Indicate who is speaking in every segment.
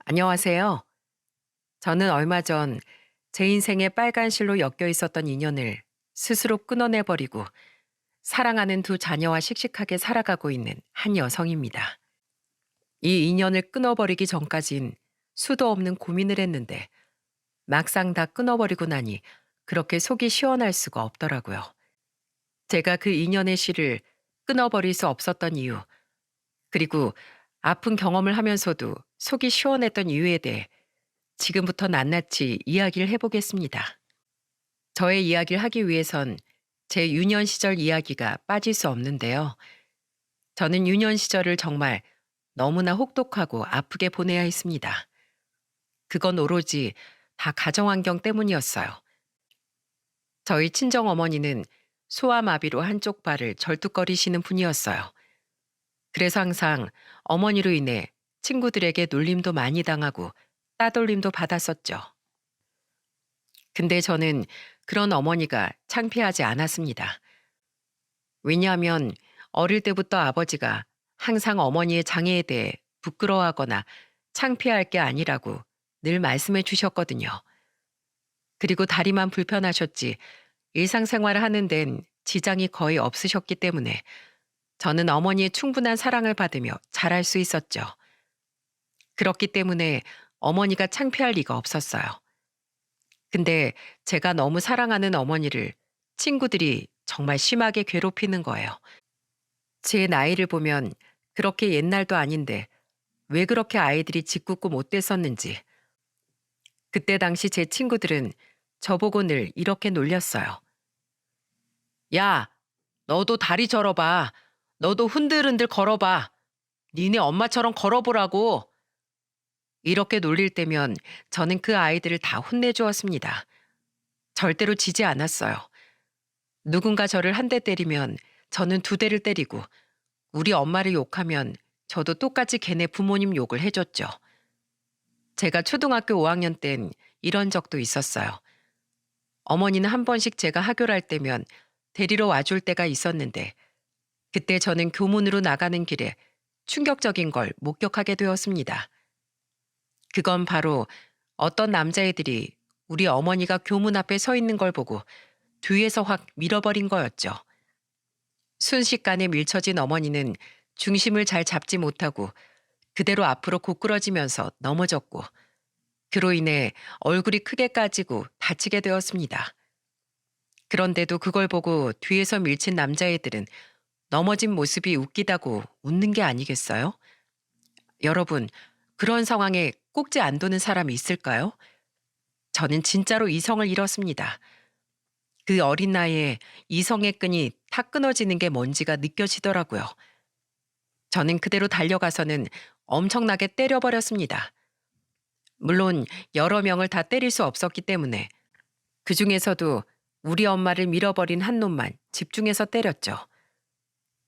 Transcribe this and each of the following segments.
Speaker 1: 안녕하세요. 저는 얼마 전 제 인생에 빨간 실로 엮여 있었던 인연을 스스로 끊어내버리고 사랑하는 두 자녀와 씩씩하게 살아가고 있는 한 여성입니다. 이 인연을 끊어버리기 전까진 수도 없는 고민을 했는데 막상 다 끊어버리고 나니 그렇게 속이 시원할 수가 없더라고요. 제가 그 인연의 실을 끊어버릴 수 없었던 이유, 그리고 아픈 경험을 하면서도 속이 시원했던 이유에 대해 지금부터 낱낱이 이야기를 해보겠습니다. 저의 이야기를 하기 위해선 제 유년 시절 이야기가 빠질 수 없는데요. 저는 유년 시절을 정말 너무나 혹독하고 아프게 보내야 했습니다. 그건 오로지 다 가정환경 때문이었어요. 저희 친정어머니는 소아마비로 한쪽 발을 절뚝거리시는 분이었어요. 그래서 항상 어머니로 인해 친구들에게 놀림도 많이 당하고 따돌림도 받았었죠. 근데 저는 그런 어머니가 창피하지 않았습니다. 왜냐하면 어릴 때부터 아버지가 항상 어머니의 장애에 대해 부끄러워하거나 창피할 게 아니라고 늘 말씀해 주셨거든요. 그리고 다리만 불편하셨지 일상생활을 하는 데는 지장이 거의 없으셨기 때문에 저는 어머니의 충분한 사랑을 받으며 자랄 수 있었죠. 그렇기 때문에 어머니가 창피할 리가 없었어요. 근데 제가 너무 사랑하는 어머니를 친구들이 정말 심하게 괴롭히는 거예요. 제 나이를 보면 그렇게 옛날도 아닌데 왜 그렇게 아이들이 짓궂고 못됐었는지. 그때 당시 제 친구들은 저보고 늘 이렇게 놀렸어요. 야, 너도 다리 절어봐. 너도 흔들흔들 걸어봐. 니네 엄마처럼 걸어보라고. 이렇게 놀릴 때면 저는 그 아이들을 다 혼내주었습니다. 절대로 지지 않았어요. 누군가 저를 한 대 때리면 저는 두 대를 때리고 우리 엄마를 욕하면 저도 똑같이 걔네 부모님 욕을 해줬죠. 제가 초등학교 5학년 땐 이런 적도 있었어요. 어머니는 한 번씩 제가 학교를 할 때면 데리러 와줄 때가 있었는데 그때 저는 교문으로 나가는 길에 충격적인 걸 목격하게 되었습니다. 그건 바로 어떤 남자애들이 우리 어머니가 교문 앞에 서 있는 걸 보고 뒤에서 확 밀어버린 거였죠. 순식간에 밀쳐진 어머니는 중심을 잘 잡지 못하고 그대로 앞으로 고꾸러지면서 넘어졌고 그로 인해 얼굴이 크게 까지고 다치게 되었습니다. 그런데도 그걸 보고 뒤에서 밀친 남자애들은 넘어진 모습이 웃기다고 웃는 게 아니겠어요? 여러분, 그런 상황에 꼭지 안 도는 사람이 있을까요? 저는 진짜로 이성을 잃었습니다. 그 어린 나이에 이성의 끈이 탁 끊어지는 게 뭔지가 느껴지더라고요. 저는 그대로 달려가서는 엄청나게 때려버렸습니다. 물론 여러 명을 다 때릴 수 없었기 때문에 그 중에서도 우리 엄마를 밀어버린 한 놈만 집중해서 때렸죠.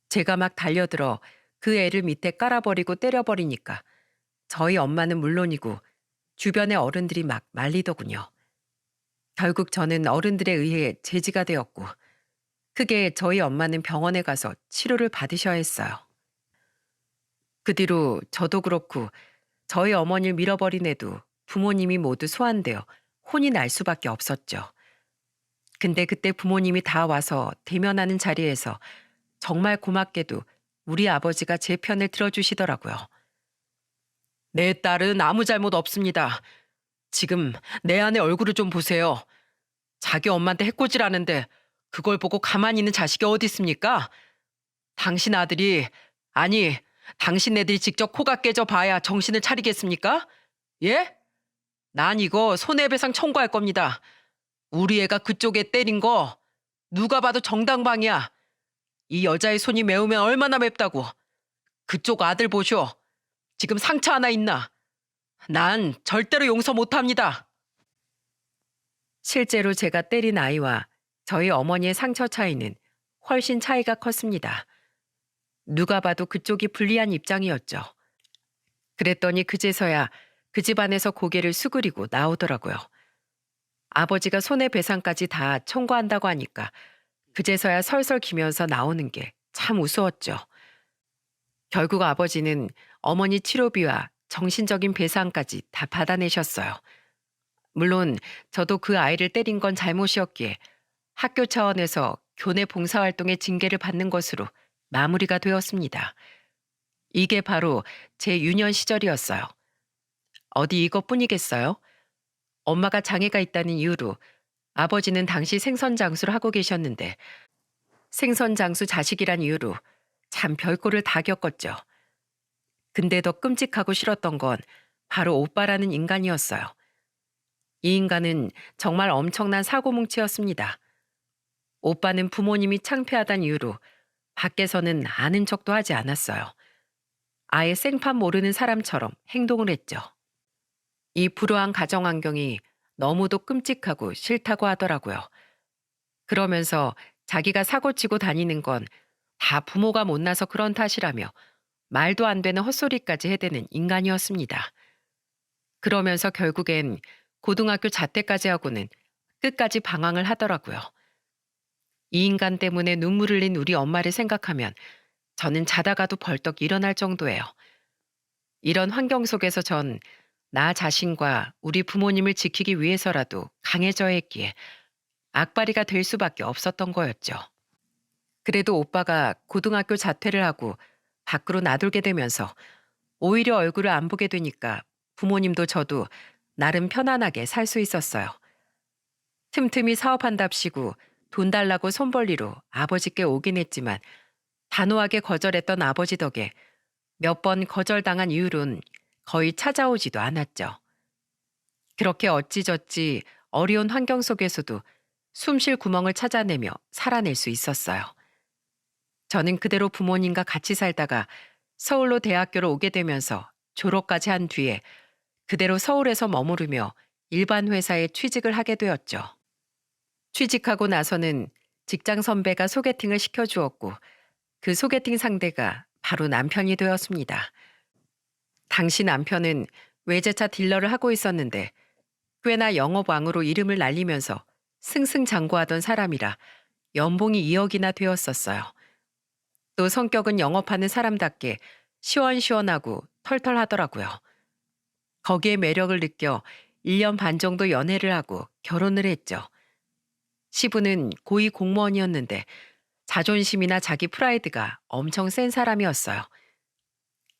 Speaker 1: 제가 막 달려들어 그 애를 밑에 깔아버리고 때려버리니까 저희 엄마는 물론이고 주변의 어른들이 막 말리더군요. 결국 저는 어른들에 의해 제지가 되었고 크게 저희 엄마는 병원에 가서 치료를 받으셔야 했어요. 그 뒤로 저도 그렇고 저희 어머니를 밀어버린 애도 부모님이 모두 소환되어 혼이 날 수밖에 없었죠. 근데 그때 부모님이 다 와서 대면하는 자리에서 정말 고맙게도 우리 아버지가 제 편을 들어주시더라고요. 내 딸은 아무 잘못 없습니다. 지금 내 아내 얼굴을 좀 보세요. 자기 엄마한테 해코지라는데 그걸 보고 가만히 있는 자식이 어디 있습니까? 당신 아들이, 아니, 당신 애들이 직접 코가 깨져 봐야 정신을 차리겠습니까? 예? 난 이거 손해배상 청구할 겁니다. 우리 애가 그쪽에 때린 거 누가 봐도 정당방이야. 이 여자의 손이 매우면 얼마나 맵다고. 그쪽 아들 보쇼. 지금 상처 하나 있나? 난 절대로 용서 못합니다. 실제로 제가 때린 아이와 저희 어머니의 상처 차이는 훨씬 차이가 컸습니다. 누가 봐도 그쪽이 불리한 입장이었죠. 그랬더니 그제서야 그 집안에서 고개를 수그리고 나오더라고요. 아버지가 손해배상까지 다 청구한다고 하니까 그제서야 설설 기면서 나오는 게 참 우스웠죠. 결국 아버지는 어머니 치료비와 정신적인 배상까지 다 받아내셨어요. 물론 저도 그 아이를 때린 건 잘못이었기에 학교 차원에서 교내 봉사활동의 징계를 받는 것으로 마무리가 되었습니다. 이게 바로 제 유년 시절이었어요. 어디 이것뿐이겠어요? 엄마가 장애가 있다는 이유로 아버지는 당시 생선 장수를 하고 계셨는데 생선 장수 자식이란 이유로 참 별꼴을 다 겪었죠. 근데 더 끔찍하고 싫었던 건 바로 오빠라는 인간이었어요. 이 인간은 정말 엄청난 사고뭉치였습니다. 오빠는 부모님이 창피하다는 이유로 밖에서는 아는 척도 하지 않았어요. 아예 생판 모르는 사람처럼 행동을 했죠. 이 불우한 가정 환경이 너무도 끔찍하고 싫다고 하더라고요. 그러면서 자기가 사고치고 다니는 건 다 부모가 못나서 그런 탓이라며 말도 안 되는 헛소리까지 해대는 인간이었습니다. 그러면서 결국엔 고등학교 자퇴까지 하고는 끝까지 방황을 하더라고요. 이 인간 때문에 눈물 흘린 우리 엄마를 생각하면 저는 자다가도 벌떡 일어날 정도예요. 이런 환경 속에서 전 나 자신과 우리 부모님을 지키기 위해서라도 강해져야 했기에 악바리가 될 수밖에 없었던 거였죠. 그래도 오빠가 고등학교 자퇴를 하고 밖으로 나돌게 되면서 오히려 얼굴을 안 보게 되니까 부모님도 저도 나름 편안하게 살 수 있었어요. 틈틈이 사업한답시고 돈 달라고 손벌리로 아버지께 오긴 했지만 단호하게 거절했던 아버지 덕에 몇 번 거절당한 이후론 거의 찾아오지도 않았죠. 그렇게 어찌저찌 어려운 환경 속에서도 숨쉴 구멍을 찾아내며 살아낼 수 있었어요. 저는 그대로 부모님과 같이 살다가 서울로 대학교를 오게 되면서 졸업까지 한 뒤에 그대로 서울에서 머무르며 일반 회사에 취직을 하게 되었죠. 취직하고 나서는 직장 선배가 소개팅을 시켜주었고 그 소개팅 상대가 바로 남편이 되었습니다. 당시 남편은 외제차 딜러를 하고 있었는데 꽤나 영업왕으로 이름을 날리면서 승승장구하던 사람이라 연봉이 2억이나 되었었어요. 또 성격은 영업하는 사람답게 시원시원하고 털털하더라고요. 거기에 매력을 느껴 1년 반 정도 연애를 하고 결혼을 했죠. 시부는 고위 공무원이었는데 자존심이나 자기 프라이드가 엄청 센 사람이었어요.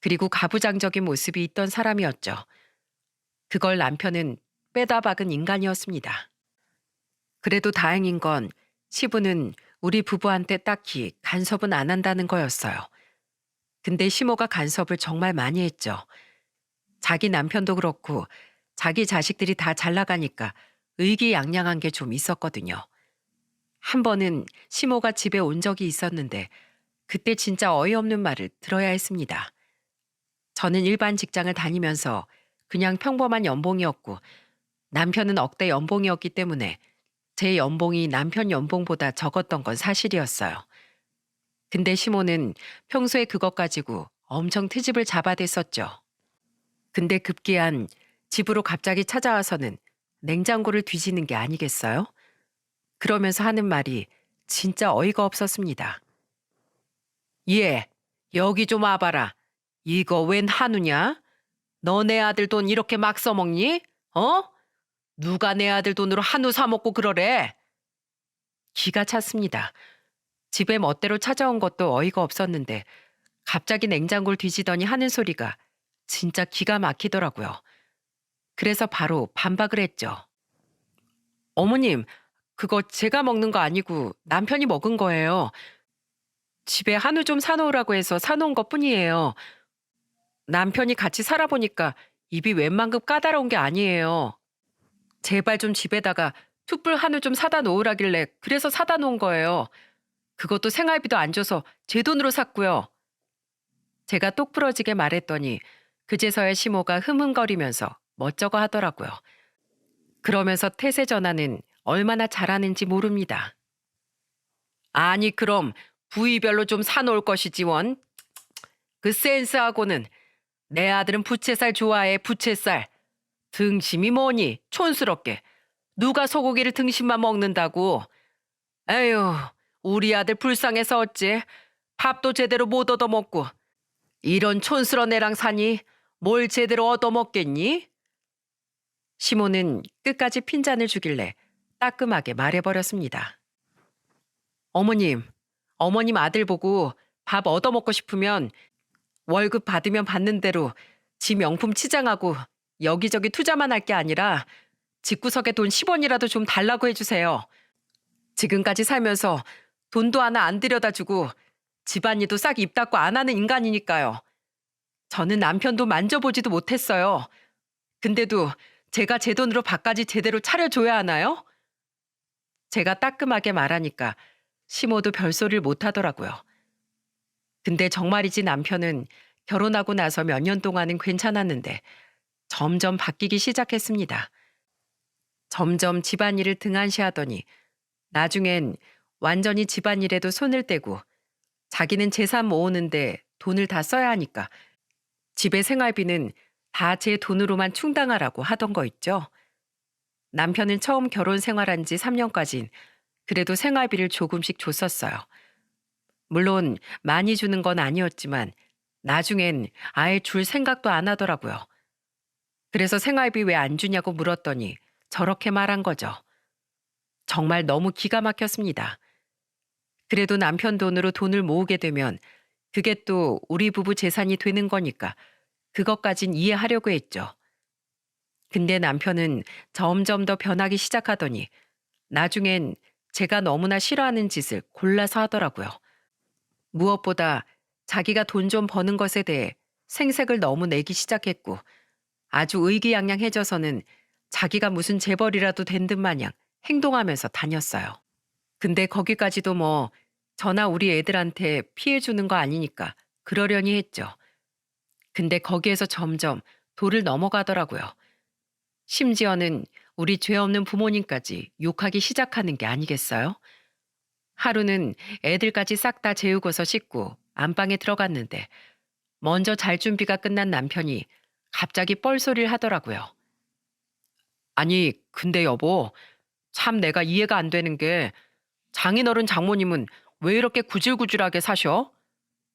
Speaker 1: 그리고 가부장적인 모습이 있던 사람이었죠. 그걸 남편은 빼다 박은 인간이었습니다. 그래도 다행인 건 시부는 우리 부부한테 딱히 간섭은 안 한다는 거였어요. 근데 시모가 간섭을 정말 많이 했죠. 자기 남편도 그렇고 자기 자식들이 다 잘 나가니까 의기양양한 게 좀 있었거든요. 한 번은 시모가 집에 온 적이 있었는데 그때 진짜 어이없는 말을 들어야 했습니다. 저는 일반 직장을 다니면서 그냥 평범한 연봉이었고 남편은 억대 연봉이었기 때문에 제 연봉이 남편 연봉보다 적었던 건 사실이었어요. 근데 시모는 평소에 그것 가지고 엄청 트집을 잡아댔었죠. 근데 급기한 집으로 갑자기 찾아와서는 냉장고를 뒤지는 게 아니겠어요? 그러면서 하는 말이 진짜 어이가 없었습니다. 얘, 여기 좀 와봐라. 이거 웬 한우냐? 너 내 아들 돈 이렇게 막 써먹니? 어? 누가 내 아들 돈으로 한우 사 먹고 그러래? 기가 찼습니다. 집에 멋대로 찾아온 것도 어이가 없었는데 갑자기 냉장고를 뒤지더니 하는 소리가 진짜 기가 막히더라고요. 그래서 바로 반박을 했죠. 어머님, 그거 제가 먹는 거 아니고 남편이 먹은 거예요. 집에 한우 좀 사놓으라고 해서 사놓은 것 뿐이에요. 남편이 같이 살아보니까 입이 웬만큼 까다로운 게 아니에요. 제발 좀 집에다가 툭불 한우 좀 사다 놓으라길래 그래서 사다 놓은 거예요. 그것도 생활비도 안 줘서 제 돈으로 샀고요. 제가 똑부러지게 말했더니 그제서야 시모가 흠흠거리면서 멋쩍어 하더라고요. 그러면서 태세 전환은 얼마나 잘하는지 모릅니다. 아니 그럼 부위별로 좀 사놓을 것이지 원. 그 센스하고는 내 아들은 부채살 좋아해 부채살. 등심이 뭐니 촌스럽게. 누가 소고기를 등심만 먹는다고. 에휴 우리 아들 불쌍해서 어째 밥도 제대로 못 얻어먹고 이런 촌스런 애랑 사니 뭘 제대로 얻어먹겠니? 시모는 끝까지 핀잔을 주길래 따끔하게 말해버렸습니다. 어머님, 어머님 아들 보고 밥 얻어먹고 싶으면 월급 받으면 받는 대로 지 명품 치장하고 여기저기 투자만 할 게 아니라 집구석에 돈 10원이라도 좀 달라고 해주세요. 지금까지 살면서 돈도 하나 안 들여다주고 집안일도 싹 입 닫고 안 하는 인간이니까요. 저는 남편도 만져보지도 못했어요. 근데도 제가 제 돈으로 밥까지 제대로 차려줘야 하나요? 제가 따끔하게 말하니까 시모도 별소리를 못하더라고요. 근데 정말이지 남편은 결혼하고 나서 몇 년 동안은 괜찮았는데 점점 바뀌기 시작했습니다. 점점 집안일을 등한시하더니 나중엔 완전히 집안일에도 손을 떼고 자기는 재산 모으는데 돈을 다 써야 하니까 집의 생활비는 다 제 돈으로만 충당하라고 하던 거 있죠. 남편은 처음 결혼 생활한 지 3년까진 그래도 생활비를 조금씩 줬었어요. 물론 많이 주는 건 아니었지만 나중엔 아예 줄 생각도 안 하더라고요. 그래서 생활비 왜 안 주냐고 물었더니 저렇게 말한 거죠. 정말 너무 기가 막혔습니다. 그래도 남편 돈으로 돈을 모으게 되면 그게 또 우리 부부 재산이 되는 거니까 그것까진 이해하려고 했죠. 근데 남편은 점점 더 변하기 시작하더니 나중엔 제가 너무나 싫어하는 짓을 골라서 하더라고요. 무엇보다 자기가 돈 좀 버는 것에 대해 생색을 너무 내기 시작했고 아주 의기양양해져서는 자기가 무슨 재벌이라도 된 듯 마냥 행동하면서 다녔어요. 근데 거기까지도 뭐 저나 우리 애들한테 피해 주는 거 아니니까 그러려니 했죠. 근데 거기에서 점점 도를 넘어가더라고요. 심지어는 우리 죄 없는 부모님까지 욕하기 시작하는 게 아니겠어요? 하루는 애들까지 싹 다 재우고서 씻고 안방에 들어갔는데 먼저 잘 준비가 끝난 남편이 갑자기 뻘소리를 하더라고요. 아니, 근데 여보, 참 내가 이해가 안 되는 게 장인어른 장모님은 왜 이렇게 구질구질하게 사셔?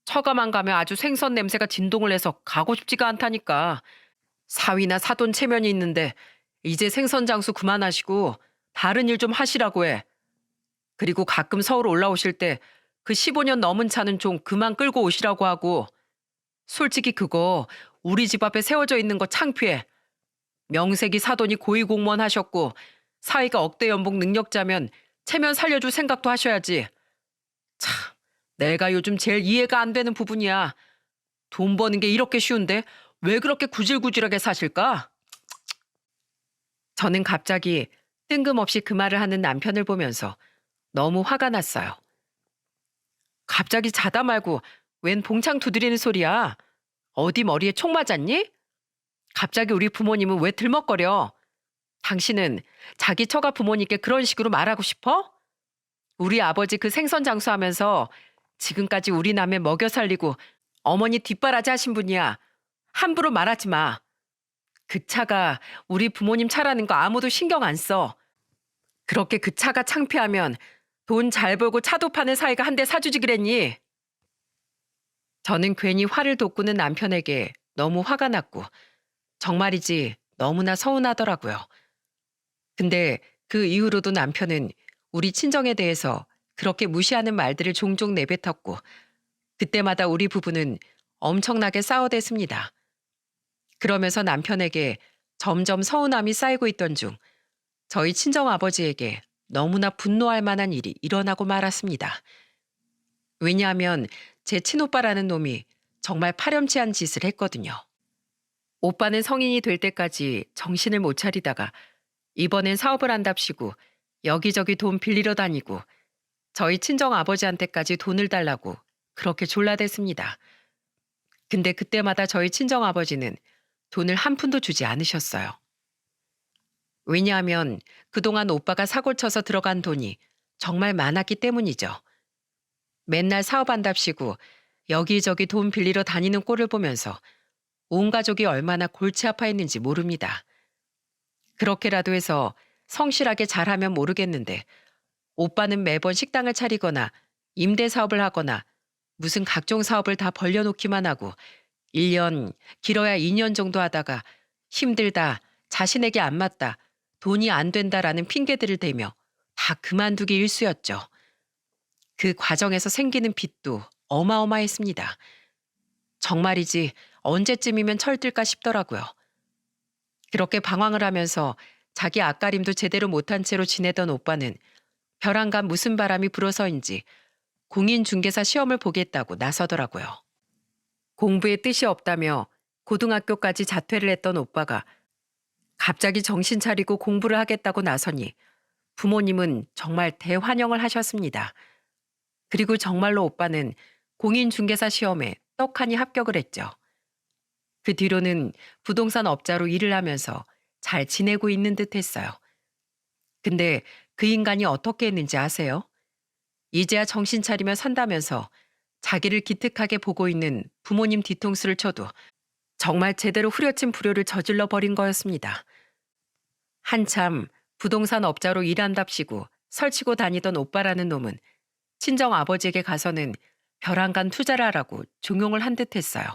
Speaker 1: 처가만 가면 아주 생선 냄새가 진동을 해서 가고 싶지가 않다니까. 사위나 사돈 체면이 있는데 이제 생선 장수 그만하시고 다른 일 좀 하시라고 해. 그리고 가끔 서울 올라오실 때 그 15년 넘은 차는 좀 그만 끌고 오시라고 하고 솔직히 그거 우리 집 앞에 세워져 있는 거 창피해. 명색이 사돈이 고위공무원 하셨고 사위가 억대 연봉 능력자면 체면 살려줄 생각도 하셔야지. 참, 내가 요즘 제일 이해가 안 되는 부분이야. 돈 버는 게 이렇게 쉬운데 왜 그렇게 구질구질하게 사실까? 저는 갑자기 뜬금없이 그 말을 하는 남편을 보면서 너무 화가 났어요. 갑자기 자다 말고 웬 봉창 두드리는 소리야? 어디 머리에 총 맞았니? 갑자기 우리 부모님은 왜 들먹거려? 당신은 자기 처가 부모님께 그런 식으로 말하고 싶어? 우리 아버지 그 생선 장수하면서 지금까지 우리 남매 먹여 살리고 어머니 뒷바라지 하신 분이야. 함부로 말하지 마. 그 차가 우리 부모님 차라는 거 아무도 신경 안 써. 그렇게 그 차가 창피하면 돈 잘 벌고 차도 파는 사이가 한 대 사주지 그랬니? 저는 괜히 화를 돋구는 남편에게 너무 화가 났고 정말이지 너무나 서운하더라고요. 근데 그 이후로도 남편은 우리 친정에 대해서 그렇게 무시하는 말들을 종종 내뱉었고 그때마다 우리 부부는 엄청나게 싸워댔습니다. 그러면서 남편에게 점점 서운함이 쌓이고 있던 중 저희 친정아버지에게 너무나 분노할 만한 일이 일어나고 말았습니다. 왜냐하면 제 친오빠라는 놈이 정말 파렴치한 짓을 했거든요. 오빠는 성인이 될 때까지 정신을 못 차리다가 이번엔 사업을 한답시고 여기저기 돈 빌리러 다니고 저희 친정아버지한테까지 돈을 달라고 그렇게 졸라댔습니다. 근데 그때마다 저희 친정아버지는 돈을 한 푼도 주지 않으셨어요. 왜냐하면 그동안 오빠가 사고 쳐서 들어간 돈이 정말 많았기 때문이죠. 맨날 사업한답시고 여기저기 돈 빌리러 다니는 꼴을 보면서 온 가족이 얼마나 골치 아파했는지 모릅니다. 그렇게라도 해서 성실하게 잘하면 모르겠는데 오빠는 매번 식당을 차리거나 임대 사업을 하거나 무슨 각종 사업을 다 벌려놓기만 하고 1년, 길어야 2년 정도 하다가 힘들다, 자신에게 안 맞다, 돈이 안 된다라는 핑계들을 대며 다 그만두기 일쑤였죠. 그 과정에서 생기는 빚도 어마어마했습니다. 정말이지 언제쯤이면 철들까 싶더라고요. 그렇게 방황을 하면서 자기 앞가림도 제대로 못한 채로 지내던 오빠는 벼랑간 무슨 바람이 불어서인지 공인중개사 시험을 보겠다고 나서더라고요. 공부에 뜻이 없다며 고등학교까지 자퇴를 했던 오빠가 갑자기 정신 차리고 공부를 하겠다고 나서니 부모님은 정말 대환영을 하셨습니다. 그리고 정말로 오빠는 공인중개사 시험에 떡하니 합격을 했죠. 그 뒤로는 부동산 업자로 일을 하면서 잘 지내고 있는 듯 했어요. 근데 그 인간이 어떻게 했는지 아세요? 이제야 정신 차리며 산다면서 자기를 기특하게 보고 있는 부모님 뒤통수를 쳐도 정말 제대로 후려친 불효를 저질러 버린 거였습니다. 한참 부동산 업자로 일한답시고 설치고 다니던 오빠라는 놈은 친정 아버지에게 가서는 벼랑간 투자를 하라고 종용을 한 듯 했어요.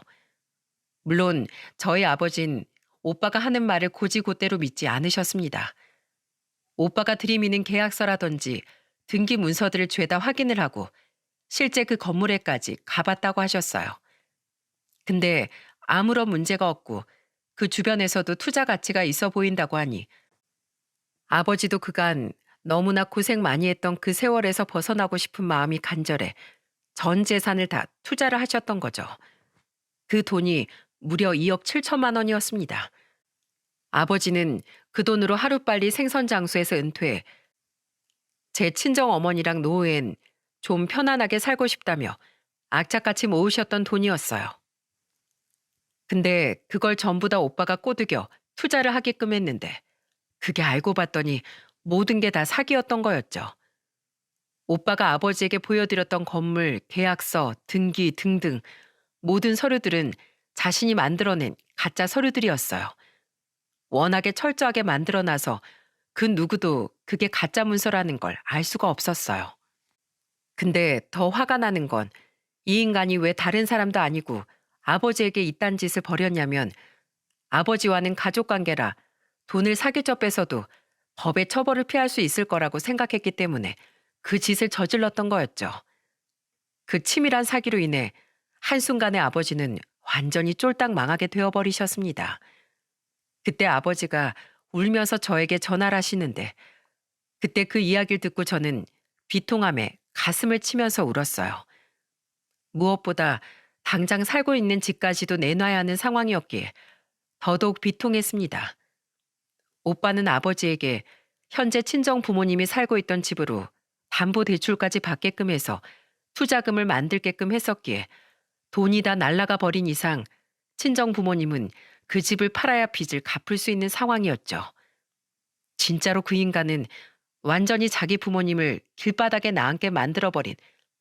Speaker 1: 물론 저희 아버진 오빠가 하는 말을 고지고대로 믿지 않으셨습니다. 오빠가 들이미는 계약서라든지 등기 문서들을 죄다 확인을 하고 실제 그 건물에까지 가봤다고 하셨어요. 근데 아무런 문제가 없고 그 주변에서도 투자 가치가 있어 보인다고 하니 아버지도 그간 너무나 고생 많이 했던 그 세월에서 벗어나고 싶은 마음이 간절해 전 재산을 다 투자를 하셨던 거죠. 그 돈이 무려 2억 7천만 원이었습니다. 아버지는 그 돈으로 하루빨리 생선 장수에서 은퇴해 제 친정 어머니랑 노후엔 좀 편안하게 살고 싶다며 악착같이 모으셨던 돈이었어요. 근데 그걸 전부 다 오빠가 꼬드겨 투자를 하게끔 했는데 그게 알고 봤더니 모든 게 다 사기였던 거였죠. 오빠가 아버지에게 보여드렸던 건물, 계약서, 등기 등등 모든 서류들은 자신이 만들어낸 가짜 서류들이었어요. 워낙에 철저하게 만들어놔서 그 누구도 그게 가짜 문서라는 걸 알 수가 없었어요. 근데 더 화가 나는 건 이 인간이 왜 다른 사람도 아니고 아버지에게 이딴 짓을 벌였냐면 아버지와는 가족관계라 돈을 사기쳐 뺏어도 법의 처벌을 피할 수 있을 거라고 생각했기 때문에 그 짓을 저질렀던 거였죠. 그 치밀한 사기로 인해 한순간에 아버지는 완전히 쫄딱 망하게 되어버리셨습니다. 그때 아버지가 울면서 저에게 전화를 하시는데 그때 그 이야기를 듣고 저는 비통함에 가슴을 치면서 울었어요. 무엇보다 당장 살고 있는 집까지도 내놔야 하는 상황이었기에 더더욱 비통했습니다. 오빠는 아버지에게 현재 친정 부모님이 살고 있던 집으로 담보대출까지 받게끔 해서 투자금을 만들게끔 했었기에 돈이 다 날아가 버린 이상 친정 부모님은 그 집을 팔아야 빚을 갚을 수 있는 상황이었죠. 진짜로 그 인간은 완전히 자기 부모님을 길바닥에 나앉게 만들어버린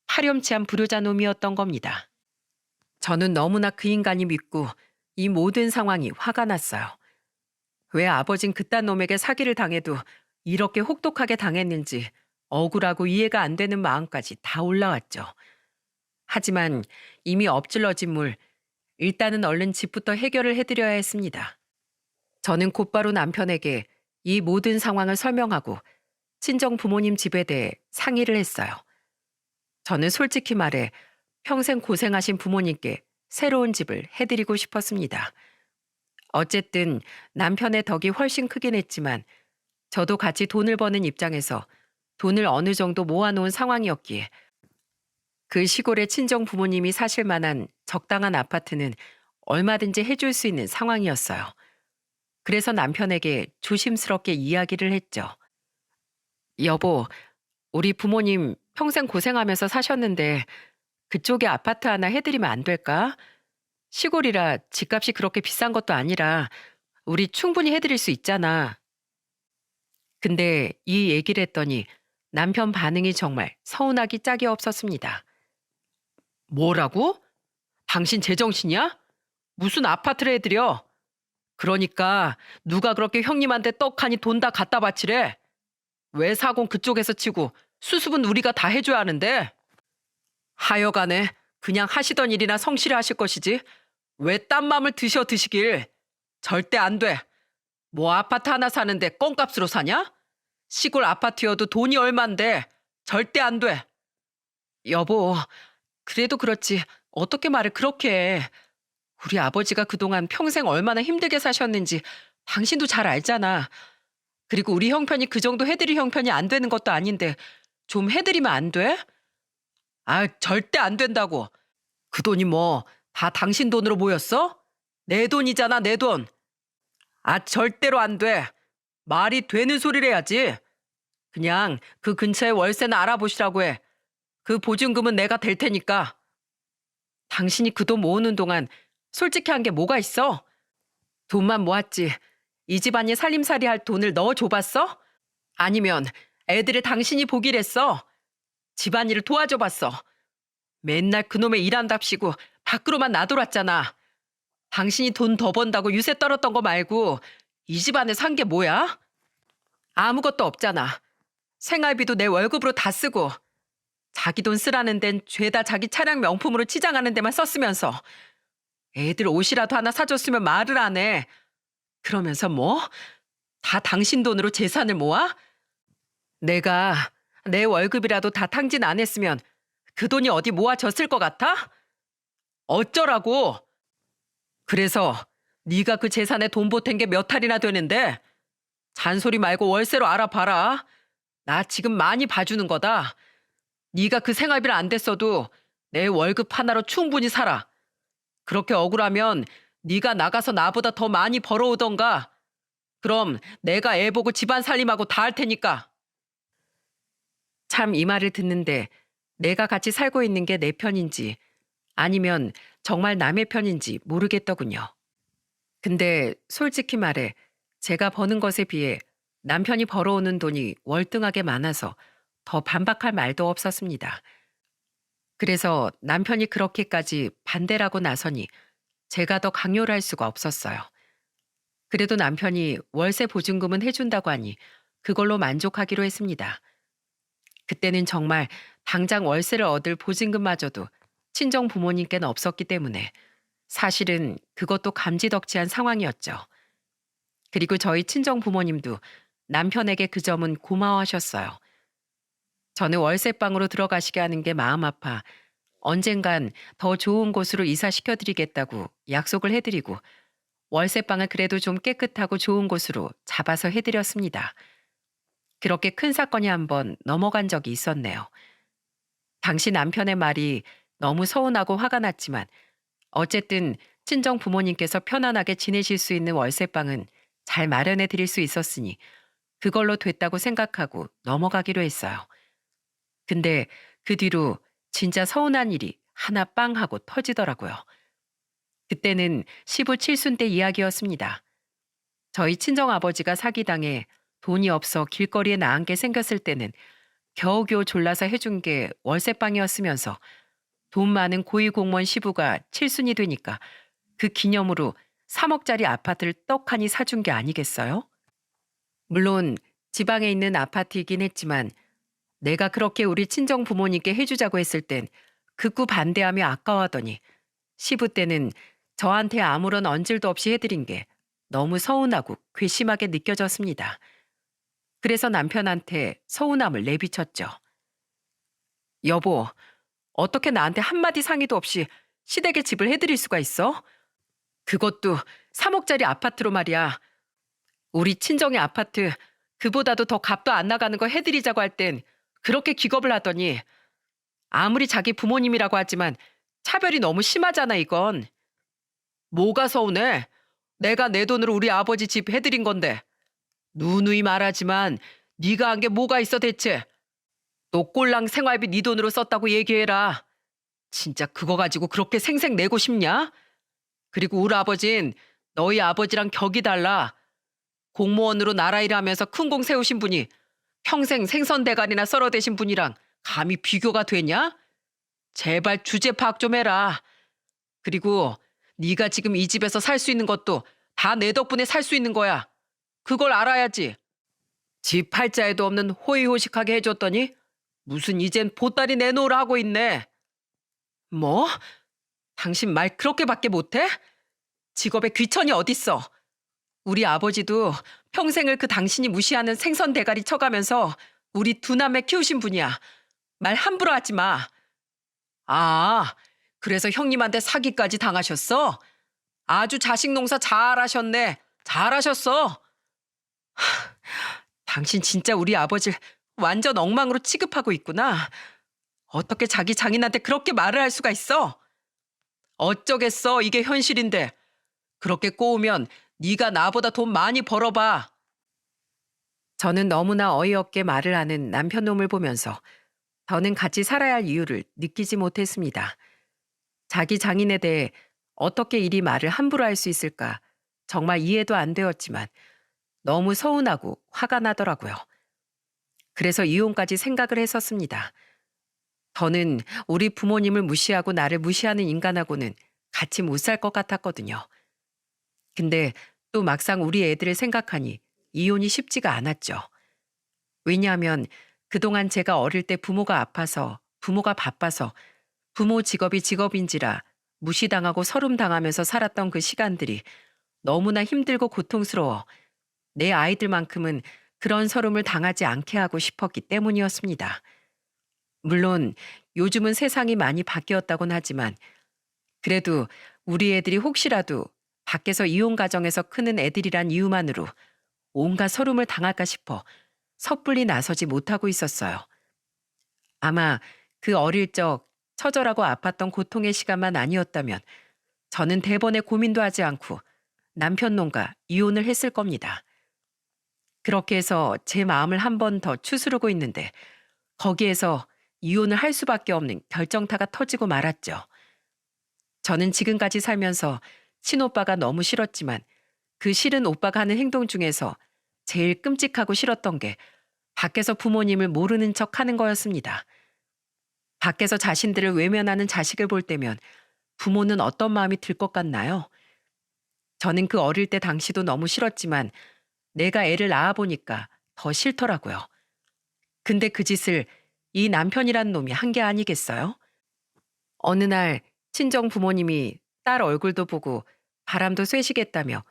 Speaker 1: 파렴치한 불효자 놈이었던 겁니다. 저는 너무나 그 인간이 믿고 이 모든 상황이 화가 났어요. 왜 아버진 그딴 놈에게 사기를 당해도 이렇게 혹독하게 당했는지 억울하고 이해가 안 되는 마음까지 다 올라왔죠. 하지만 이미 엎질러진 물, 일단은 얼른 집부터 해결을 해드려야 했습니다. 저는 곧바로 남편에게 이 모든 상황을 설명하고 친정 부모님 집에 대해 상의를 했어요. 저는 솔직히 말해 평생 고생하신 부모님께 새로운 집을 해드리고 싶었습니다. 어쨌든 남편의 덕이 훨씬 크긴 했지만 저도 같이 돈을 버는 입장에서 돈을 어느 정도 모아놓은 상황이었기에 그 시골의 친정 부모님이 사실 만한 적당한 아파트는 얼마든지 해줄 수 있는 상황이었어요. 그래서 남편에게 조심스럽게 이야기를 했죠. 여보, 우리 부모님 평생 고생하면서 사셨는데 그쪽에 아파트 하나 해드리면 안 될까? 시골이라 집값이 그렇게 비싼 것도 아니라 우리 충분히 해드릴 수 있잖아. 근데 이 얘기를 했더니 남편 반응이 정말 서운하기 짝이 없었습니다. 뭐라고? 당신 제정신이야? 무슨 아파트를 해드려? 그러니까 누가 그렇게 형님한테 떡하니 돈 다 갖다 바치래? 왜 사공 그쪽에서 치고 수습은 우리가 다 해줘야 하는데? 하여간에 그냥 하시던 일이나 성실히 하실 것이지 왜 딴 맘을 드시길. 절대 안 돼. 뭐 아파트 하나 사는데 껌값으로 사냐? 시골 아파트여도 돈이 얼만데. 절대 안 돼. 여보, 그래도 그렇지. 어떻게 말을 그렇게 해. 우리 아버지가 그동안 평생 얼마나 힘들게 사셨는지 당신도 잘 알잖아. 그리고 우리 형편이 그 정도 해드릴 형편이 안 되는 것도 아닌데 좀 해드리면 안 돼? 아, 절대 안 된다고. 그 돈이 뭐 다 당신 돈으로 모였어? 내 돈이잖아, 내 돈. 아, 절대로 안 돼. 말이 되는 소리를 해야지. 그냥 그 근처에 월세나 알아보시라고 해. 그 보증금은 내가 댈 테니까. 당신이 그 돈 모으는 동안 솔직히 한 게 뭐가 있어? 돈만 모았지. 이 집안이 살림살이 할 돈을 넣어줘봤어? 아니면 애들을 당신이 보기를 했어? 집안일을 도와줘봤어? 맨날 그놈의 일한답시고 밖으로만 나돌았잖아. 당신이 돈 더 번다고 유세 떨었던 거 말고 이 집안에 산 게 뭐야? 아무것도 없잖아. 생활비도 내 월급으로 다 쓰고 자기 돈 쓰라는 데는 죄다 자기 차량 명품으로 치장하는 데만 썼으면서 애들 옷이라도 하나 사줬으면 말을 안 해. 그러면서 뭐? 다 당신 돈으로 재산을 모아? 내가 내 월급이라도 다 탕진 안 했으면 그 돈이 어디 모아졌을 것 같아? 어쩌라고? 그래서 네가 그 재산에 돈 보탠 게 몇 할이나 되는데 잔소리 말고 월세로 알아봐라. 나 지금 많이 봐주는 거다. 네가 그 생활비를 안 댔어도 내 월급 하나로 충분히 살아. 그렇게 억울하면 네가 나가서 나보다 더 많이 벌어오던가. 그럼 내가 애 보고 집안 살림하고 다 할 테니까. 참 이 말을 듣는데 내가 같이 살고 있는 게 내 편인지 아니면 정말 남의 편인지 모르겠더군요. 근데 솔직히 말해 제가 버는 것에 비해 남편이 벌어오는 돈이 월등하게 많아서 더 반박할 말도 없었습니다. 그래서 남편이 그렇게까지 반대라고 나서니 제가 더 강요를 할 수가 없었어요. 그래도 남편이 월세 보증금은 해준다고 하니 그걸로 만족하기로 했습니다. 그때는 정말 당장 월세를 얻을 보증금마저도 친정 부모님께는 없었기 때문에 사실은 그것도 감지덕지한 상황이었죠. 그리고 저희 친정 부모님도 남편에게 그 점은 고마워하셨어요. 저는 월세방으로 들어가시게 하는 게 마음 아파 언젠간 더 좋은 곳으로 이사시켜드리겠다고 약속을 해드리고 월세방을 그래도 좀 깨끗하고 좋은 곳으로 잡아서 해드렸습니다. 그렇게 큰 사건이 한번 넘어간 적이 있었네요. 당시 남편의 말이 너무 서운하고 화가 났지만 어쨌든 친정 부모님께서 편안하게 지내실 수 있는 월세방은 잘 마련해 드릴 수 있었으니 그걸로 됐다고 생각하고 넘어가기로 했어요. 근데 그 뒤로 진짜 서운한 일이 하나 빵 하고 터지더라고요. 그때는 시부 칠순 때 이야기였습니다. 저희 친정아버지가 사기당해 돈이 없어 길거리에 나앉게 생겼을 때는 겨우겨우 졸라서 해준 게 월세방이었으면서 돈 많은 고위공무원 시부가 칠순이 되니까 그 기념으로 3억짜리 아파트를 떡하니 사준 게 아니겠어요? 물론 지방에 있는 아파트이긴 했지만 내가 그렇게 우리 친정 부모님께 해주자고 했을 땐 극구 반대하며 아까워하더니 시부 때는 저한테 아무런 언질도 없이 해드린 게 너무 서운하고 괘씸하게 느껴졌습니다. 그래서 남편한테 서운함을 내비쳤죠. 여보, 어떻게 나한테 한마디 상의도 없이 시댁에 집을 해드릴 수가 있어? 그것도 3억짜리 아파트로 말이야. 우리 친정의 아파트 그보다도 더 값도 안 나가는 거 해드리자고 할 땐 그렇게 기겁을 하더니 아무리 자기 부모님이라고 하지만 차별이 너무 심하잖아 이건. 뭐가 서운해? 내가 내 돈으로 우리 아버지 집 해드린 건데. 누누이 말하지만 네가 한 게 뭐가 있어 대체. 너 꼴랑 생활비 네 돈으로 썼다고 얘기해라. 진짜 그거 가지고 그렇게 생색 내고 싶냐? 그리고 우리 아버진 너희 아버지랑 격이 달라. 공무원으로 나라 일하면서 큰 공 세우신 분이 평생 생선대가리나 썰어대신 분이랑 감히 비교가 되냐? 제발 주제 파악 좀 해라. 그리고 네가 지금 이 집에서 살 수 있는 것도 다 내 덕분에 살 수 있는 거야. 그걸 알아야지. 집 팔자에도 없는 호의호식하게 해줬더니 무슨 이젠 보따리 내놓으라 하고 있네. 뭐? 당신 말 그렇게밖에 못해? 직업에 귀천이 어딨어? 우리 아버지도 평생을 그 당신이 무시하는 생선 대가리 쳐가면서 우리 두 남매 키우신 분이야. 말 함부로 하지 마. 아, 그래서 형님한테 사기까지 당하셨어? 아주 자식 농사 잘하셨네. 잘하셨어. 당신 진짜 우리 아버지를 완전 엉망으로 취급하고 있구나. 어떻게 자기 장인한테 그렇게 말을 할 수가 있어? 어쩌겠어, 이게 현실인데. 그렇게 꼬우면 네가 나보다 돈 많이 벌어봐. 저는 너무나 어이없게 말을 하는 남편 놈을 보면서 더는 같이 살아야 할 이유를 느끼지 못했습니다. 자기 장인에 대해 어떻게 이리 말을 함부로 할 수 있을까 정말 이해도 안 되었지만 너무 서운하고 화가 나더라고요. 그래서 이혼까지 생각을 했었습니다. 저는 우리 부모님을 무시하고 나를 무시하는 인간하고는 같이 못 살 것 같았거든요. 근데 또 막상 우리 애들을 생각하니 이혼이 쉽지가 않았죠. 왜냐하면 그동안 제가 어릴 때 부모가 아파서, 부모가 바빠서, 부모 직업이 직업인지라 무시당하고 서름당하면서 살았던 그 시간들이 너무나 힘들고 고통스러워 내 아이들만큼은 그런 서름을 당하지 않게 하고 싶었기 때문이었습니다. 물론 요즘은 세상이 많이 바뀌었다곤 하지만 그래도 우리 애들이 혹시라도 밖에서 이혼 가정에서 크는 애들이란 이유만으로 온갖 서름을 당할까 싶어 섣불리 나서지 못하고 있었어요. 아마 그 어릴 적 처절하고 아팠던 고통의 시간만 아니었다면 저는 대번에 고민도 하지 않고 남편 놈과 이혼을 했을 겁니다. 그렇게 해서 제 마음을 한 번 더 추스르고 있는데 거기에서 이혼을 할 수밖에 없는 결정타가 터지고 말았죠. 저는 지금까지 살면서 친오빠가 너무 싫었지만 그 싫은 오빠가 하는 행동 중에서 제일 끔찍하고 싫었던 게 밖에서 부모님을 모르는 척 하는 거였습니다. 밖에서 자신들을 외면하는 자식을 볼 때면 부모는 어떤 마음이 들 것 같나요? 저는 그 어릴 때 당시도 너무 싫었지만 내가 애를 낳아보니까 더 싫더라고요. 근데 그 짓을 이 남편이란 놈이 한 게 아니겠어요? 어느 날 친정 부모님이 딸 얼굴도 보고 바람도 쐬시겠다며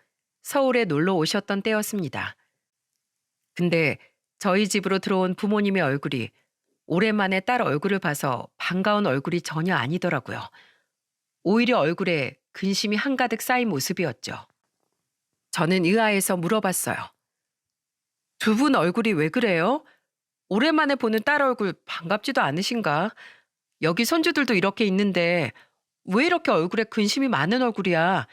Speaker 1: 서울에 놀러 오셨던 때였습니다. 근데 저희 집으로 들어온 부모님의 얼굴이 오랜만에 딸 얼굴을 봐서 반가운 얼굴이 전혀 아니더라고요. 오히려 얼굴에 근심이 한가득 쌓인 모습이었죠. 저는 의아해서 물어봤어요. 두 분 얼굴이 왜 그래요? 오랜만에 보는 딸 얼굴 반갑지도 않으신가? 여기 손주들도 이렇게 있는데 왜 이렇게 얼굴에 근심이 많은 얼굴이야?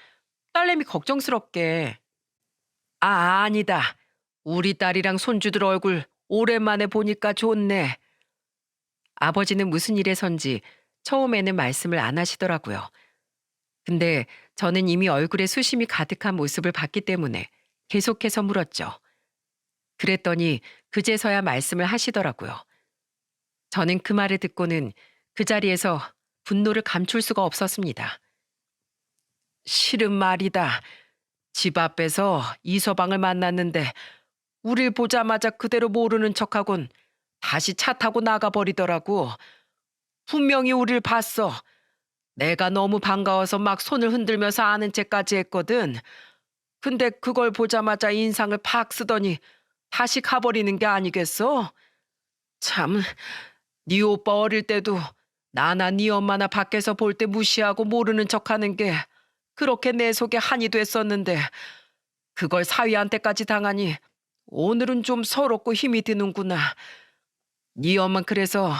Speaker 1: 딸내미 걱정스럽게. 아, 아니다. 우리 딸이랑 손주들 얼굴 오랜만에 보니까 좋네. 아버지는 무슨 일에선지 처음에는 말씀을 안 하시더라고요. 근데 저는 이미 얼굴에 수심이 가득한 모습을 봤기 때문에 계속해서 물었죠. 그랬더니 그제서야 말씀을 하시더라고요. 저는 그 말을 듣고는 그 자리에서 분노를 감출 수가 없었습니다. 싫은 말이다. 집 앞에서 이서방을 만났는데 우릴 보자마자 그대로 모르는 척하곤 다시 차 타고 나가버리더라고. 분명히 우릴 봤어. 내가 너무 반가워서 막 손을 흔들면서 아는 척까지 했거든. 근데 그걸 보자마자 인상을 팍 쓰더니 다시 가버리는 게 아니겠어? 참, 네 오빠 어릴 때도 나나 네 엄마나 밖에서 볼 때 무시하고 모르는 척하는 게 그렇게 내 속에 한이 됐었는데 그걸 사위한테까지 당하니 오늘은 좀 서럽고 힘이 드는구나. 네 엄만 그래서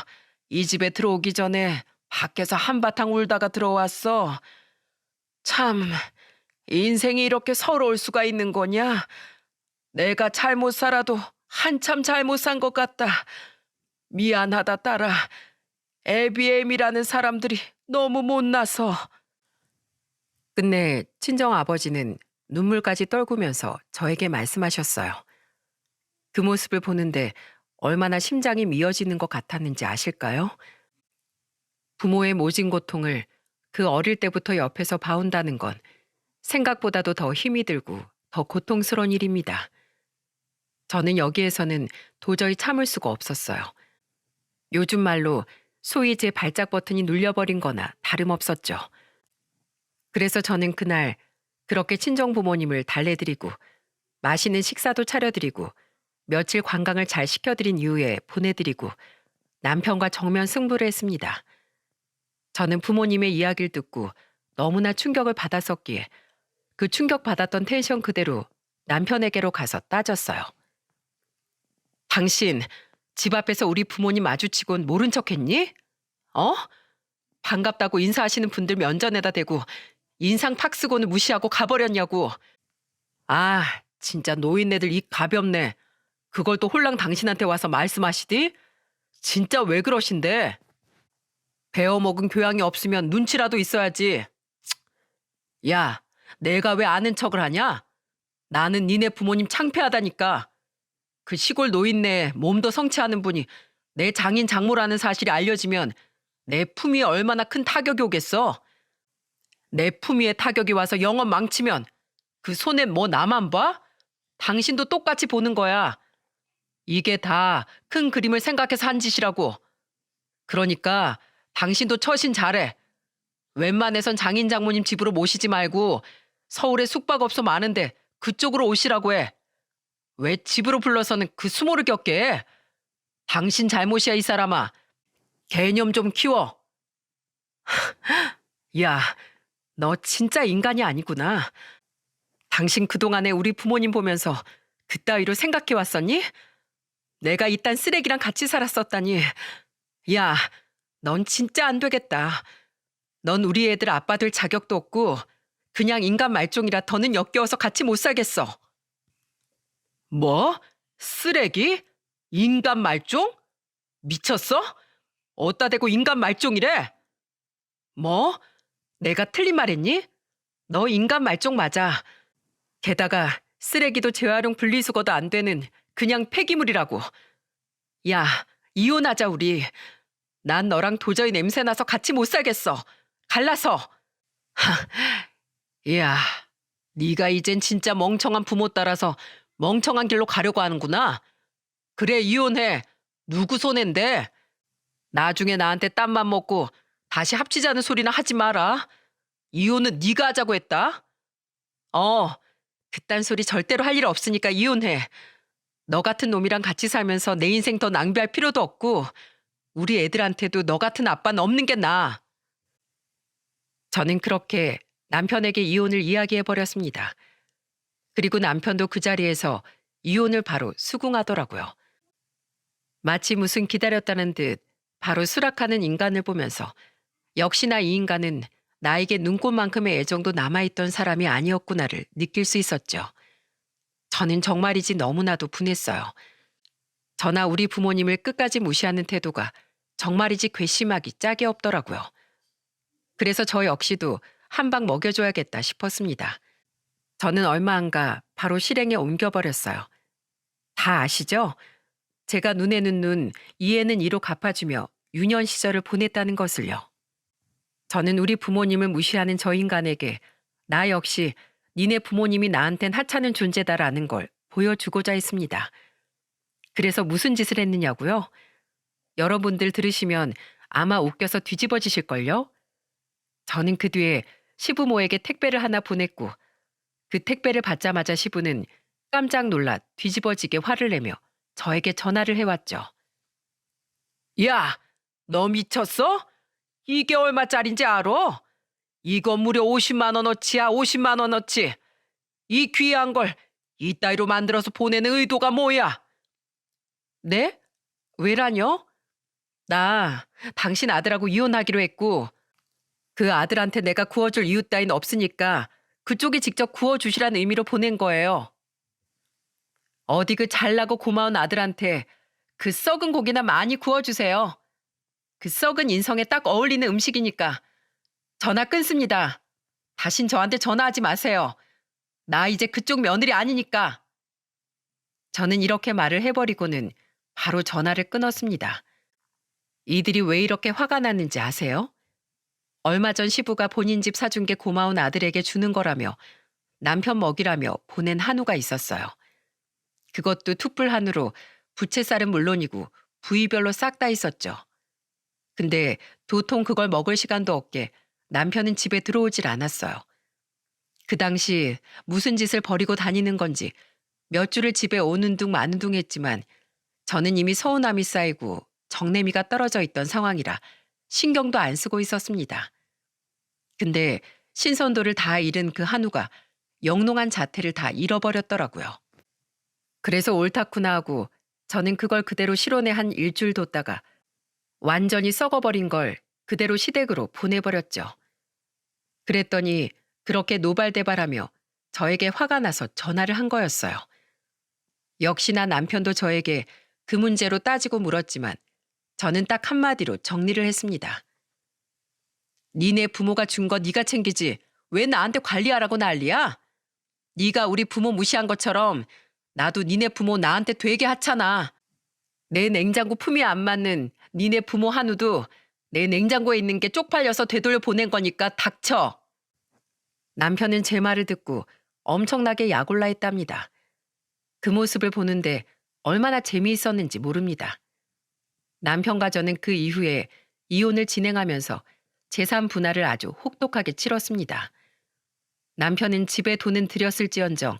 Speaker 1: 이 집에 들어오기 전에 밖에서 한바탕 울다가 들어왔어. 참, 인생이 이렇게 서러울 수가 있는 거냐? 내가 잘못 살아도 한참 잘못 산 것 같다. 미안하다 딸아. 애비애미라는 사람들이 너무 못나서. 끝내 친정 아버지는 눈물까지 떨구면서 저에게 말씀하셨어요. 그 모습을 보는데 얼마나 심장이 미어지는 것 같았는지 아실까요? 부모의 모진 고통을 그 어릴 때부터 옆에서 봐온다는 건 생각보다도 더 힘이 들고 더 고통스러운 일입니다. 저는 여기에서는 도저히 참을 수가 없었어요. 요즘 말로 소위 제 발작 버튼이 눌려버린 거나 다름없었죠. 그래서 저는 그날 그렇게 친정 부모님을 달래드리고 맛있는 식사도 차려드리고 며칠 관광을 잘 시켜드린 이후에 보내드리고 남편과 정면 승부를 했습니다. 저는 부모님의 이야기를 듣고 너무나 충격을 받았었기에 그 충격받았던 텐션 그대로 남편에게로 가서 따졌어요. 당신 집 앞에서 우리 부모님 마주치곤 모른 척했니? 어? 반갑다고 인사하시는 분들 면전에다 대고 인상 팍 쓰고는 무시하고 가버렸냐고. 아, 진짜 노인네들 입 가볍네. 그걸 또 홀랑 당신한테 와서 말씀하시디? 진짜 왜 그러신데? 배워먹은 교양이 없으면 눈치라도 있어야지. 야, 내가 왜 아는 척을 하냐? 나는 니네 부모님 창피하다니까. 그 시골 노인네 몸도 성취하는 분이 내 장인 장모라는 사실이 알려지면 내 품위에 얼마나 큰 타격이 오겠어? 내 품위에 타격이 와서 영업 망치면 그 손엔 뭐 나만 봐? 당신도 똑같이 보는 거야. 이게 다 큰 그림을 생각해서 한 짓이라고. 그러니까 당신도 처신 잘해. 웬만해선 장인 장모님 집으로 모시지 말고 서울에 숙박업소 많은데 그쪽으로 오시라고 해. 왜 집으로 불러서는 그 수모를 겪게 해? 당신 잘못이야 이 사람아. 개념 좀 키워. 야, 너 진짜 인간이 아니구나. 당신 그동안에 우리 부모님 보면서 그따위로 생각해 왔었니? 내가 이딴 쓰레기랑 같이 살았었다니. 야, 넌 진짜 안 되겠다. 넌 우리 애들 아빠 될 자격도 없고 그냥 인간 말종이라 더는 역겨워서 같이 못 살겠어. 뭐? 쓰레기? 인간 말종? 미쳤어? 어따 대고 인간 말종이래? 뭐? 내가 틀린 말했니? 너 인간 말종 맞아. 게다가 쓰레기도 재활용 분리수거도 안 되는 그냥 폐기물이라고. 야, 이혼하자 우리. 난 너랑 도저히 냄새나서 같이 못 살겠어. 갈라서. 야, 네가 이젠 진짜 멍청한 부모 따라서 멍청한 길로 가려고 하는구나. 그래, 이혼해. 누구 손해인데? 나중에 나한테 땀만 먹고 다시 합치자는 소리나 하지 마라. 이혼은 네가 하자고 했다. 그딴 소리 절대로 할 일 없으니까 이혼해. 너 같은 놈이랑 같이 살면서 내 인생 더 낭비할 필요도 없고 우리 애들한테도 너 같은 아빠는 없는 게 나아. 저는 그렇게 남편에게 이혼을 이야기해버렸습니다. 그리고 남편도 그 자리에서 이혼을 바로 수긍하더라고요. 마치 무슨 기다렸다는 듯 바로 수락하는 인간을 보면서 역시나 이 인간은 나에게 눈꽃만큼의 애정도 남아있던 사람이 아니었구나를 느낄 수 있었죠. 저는 정말이지 너무나도 분했어요. 저나 우리 부모님을 끝까지 무시하는 태도가 정말이지 괘씸하기 짝이 없더라고요. 그래서 저 역시도 한 방 먹여줘야겠다 싶었습니다. 저는 얼마 안 가 바로 실행에 옮겨버렸어요. 다 아시죠? 제가 눈에는 눈, 이에는 이로 갚아주며 유년 시절을 보냈다는 것을요. 저는 우리 부모님을 무시하는 저 인간에게 나 역시 니네 부모님이 나한텐 하찮은 존재다라는 걸 보여주고자 했습니다. 그래서 무슨 짓을 했느냐고요? 여러분들 들으시면 아마 웃겨서 뒤집어지실걸요? 저는 그 뒤에 시부모에게 택배를 하나 보냈고 그 택배를 받자마자 시부는 깜짝 놀라 뒤집어지게 화를 내며 저에게 전화를 해왔죠. 야, 너 미쳤어? 이게 얼마짜린지 알아? 이거 무려 50만 원어치야, 50만 원어치. 이 귀한 걸 이따위로 만들어서 보내는 의도가 뭐야? 네? 왜라뇨? 나 당신 아들하고 이혼하기로 했고 그 아들한테 내가 구워줄 이유 따윈 없으니까 그쪽이 직접 구워주시라는 의미로 보낸 거예요. 어디 그 잘나고 고마운 아들한테 그 썩은 고기나 많이 구워주세요. 그 썩은 인성에 딱 어울리는 음식이니까. 전화 끊습니다. 다신 저한테 전화하지 마세요. 나 이제 그쪽 며느리 아니니까. 저는 이렇게 말을 해버리고는 바로 전화를 끊었습니다. 이들이 왜 이렇게 화가 났는지 아세요? 얼마 전 시부가 본인 집 사준 게 고마운 아들에게 주는 거라며 남편 먹이라며 보낸 한우가 있었어요. 그것도 툭불 한우로 부채살은 물론이고 부위별로 싹 다 있었죠. 근데 도통 그걸 먹을 시간도 없게 남편은 집에 들어오질 않았어요. 그 당시 무슨 짓을 벌이고 다니는 건지 몇 주를 집에 오는 둥 마는 둥 했지만 저는 이미 서운함이 쌓이고 정내미가 떨어져 있던 상황이라 신경도 안 쓰고 있었습니다. 근데 신선도를 다 잃은 그 한우가 영롱한 자태를 다 잃어버렸더라고요. 그래서 옳다구나 하고 저는 그걸 그대로 실온에 한 일주일 뒀다가 완전히 썩어버린 걸 그대로 시댁으로 보내버렸죠. 그랬더니 그렇게 노발대발하며 저에게 화가 나서 전화를 한 거였어요. 역시나 남편도 저에게 그 문제로 따지고 물었지만 저는 딱 한마디로 정리를 했습니다. 니네 부모가 준 거 네가 챙기지 왜 나한테 관리하라고 난리야? 네가 우리 부모 무시한 것처럼 나도 니네 부모 나한테 되게 하찮아. 내 냉장고 품이 안 맞는 니네 부모 한우도 내 냉장고에 있는 게 쪽팔려서 되돌려 보낸 거니까 닥쳐. 남편은 제 말을 듣고 엄청나게 약올라 했답니다. 그 모습을 보는데 얼마나 재미있었는지 모릅니다. 남편과 저는 그 이후에 이혼을 진행하면서 재산 분할을 아주 혹독하게 치렀습니다. 남편은 집에 돈은 들였을지언정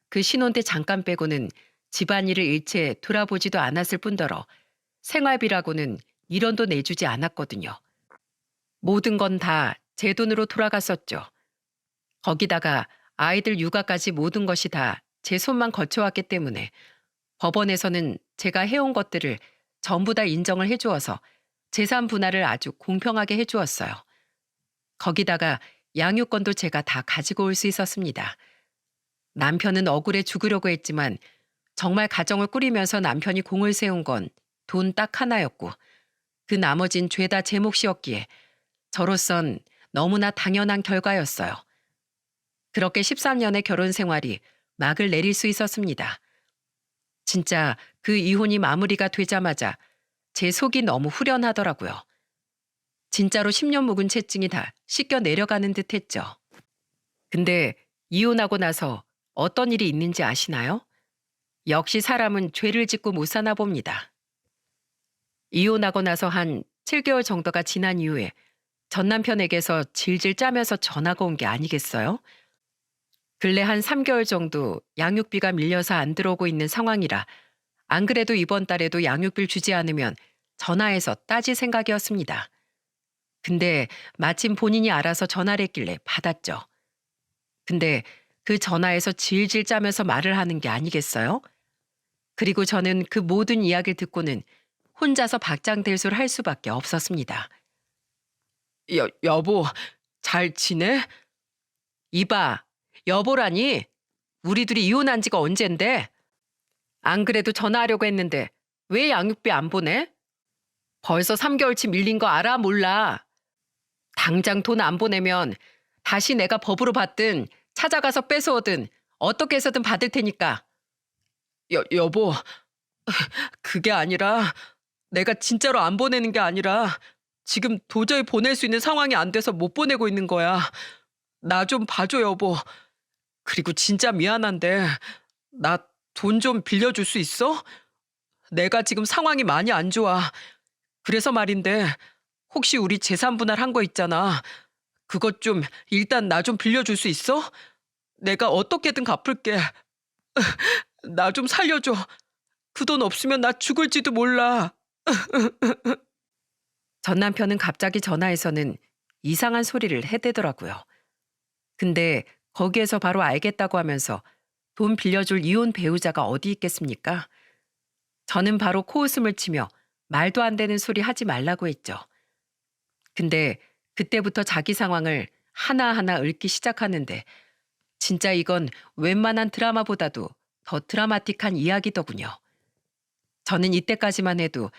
Speaker 1: 그 신혼 때 잠깐 빼고는 집안일을 일체 돌아보지도 않았을 뿐더러 생활비라고는 1원도 내주지 않았거든요. 모든 건 다 제 돈으로 돌아갔었죠. 거기다가 아이들 육아까지 모든 것이 다 제 손만 거쳐왔기 때문에 법원에서는 제가 해온 것들을 전부 다 인정을 해주어서 재산 분할을 아주 공평하게 해주었어요. 거기다가 양육권도 제가 다 가지고 올 수 있었습니다. 남편은 억울해 죽으려고 했지만 정말 가정을 꾸리면서 남편이 공을 세운 건 돈 딱 하나였고 그 나머진 죄다 제 몫이었기에 저로선 너무나 당연한 결과였어요. 그렇게 13년의 결혼 생활이 막을 내릴 수 있었습니다. 진짜 그 이혼이 마무리가 되자마자 제 속이 너무 후련하더라고요. 진짜로 10년 묵은 채증이 다 씻겨 내려가는 듯 했죠. 근데 이혼하고 나서 어떤 일이 있는지 아시나요? 역시 사람은 죄를 짓고 못 사나 봅니다. 이혼하고 나서 한 7개월 정도가 지난 이후에 전 남편에게서 질질 짜면서 전화가 온 게 아니겠어요? 근래 한 3개월 정도 양육비가 밀려서 안 들어오고 있는 상황이라 안 그래도 이번 달에도 양육비를 주지 않으면 전화해서 따질 생각이었습니다. 근데 마침 본인이 알아서 전화를 했길래 받았죠. 근데 그 전화에서 질질 짜면서 말을 하는 게 아니겠어요? 그리고 저는 그 모든 이야기를 듣고는 혼자서 박장대소를 할 수밖에 없었습니다. 여보, 잘 지내? 이봐, 여보라니? 우리 둘이 이혼한 지가 언젠데? 안 그래도 전화하려고 했는데 왜 양육비 안 보내? 벌써 3개월치 밀린 거 알아 몰라. 당장 돈 안 보내면 다시 내가 법으로 받든 찾아가서 뺏어오든 어떻게 해서든 받을 테니까. 여보, 그게 아니라 내가 진짜로 안 보내는 게 아니라 지금 도저히 보낼 수 있는 상황이 안 돼서 못 보내고 있는 거야. 나 좀 봐줘, 여보. 그리고 진짜 미안한데 나 돈 좀 빌려줄 수 있어? 내가 지금 상황이 많이 안 좋아. 그래서 말인데 혹시 우리 재산 분할한 거 있잖아. 그것 좀 일단 나 좀 빌려줄 수 있어? 내가 어떻게든 갚을게. 나 좀 살려줘. 그 돈 없으면 나 죽을지도 몰라. 전 남편은 갑자기 전화해서는 이상한 소리를 해대더라고요. 근데 거기에서 바로 알겠다고 하면서 돈 빌려줄 이혼 배우자가 어디 있겠습니까? 저는 바로 코웃음을 치며 말도 안 되는 소리 하지 말라고 했죠. 근데 그때부터 자기 상황을 하나하나 읊기 시작하는데 진짜 이건 웬만한 드라마보다도 더 드라마틱한 이야기더군요. 저는 이때까지만 해도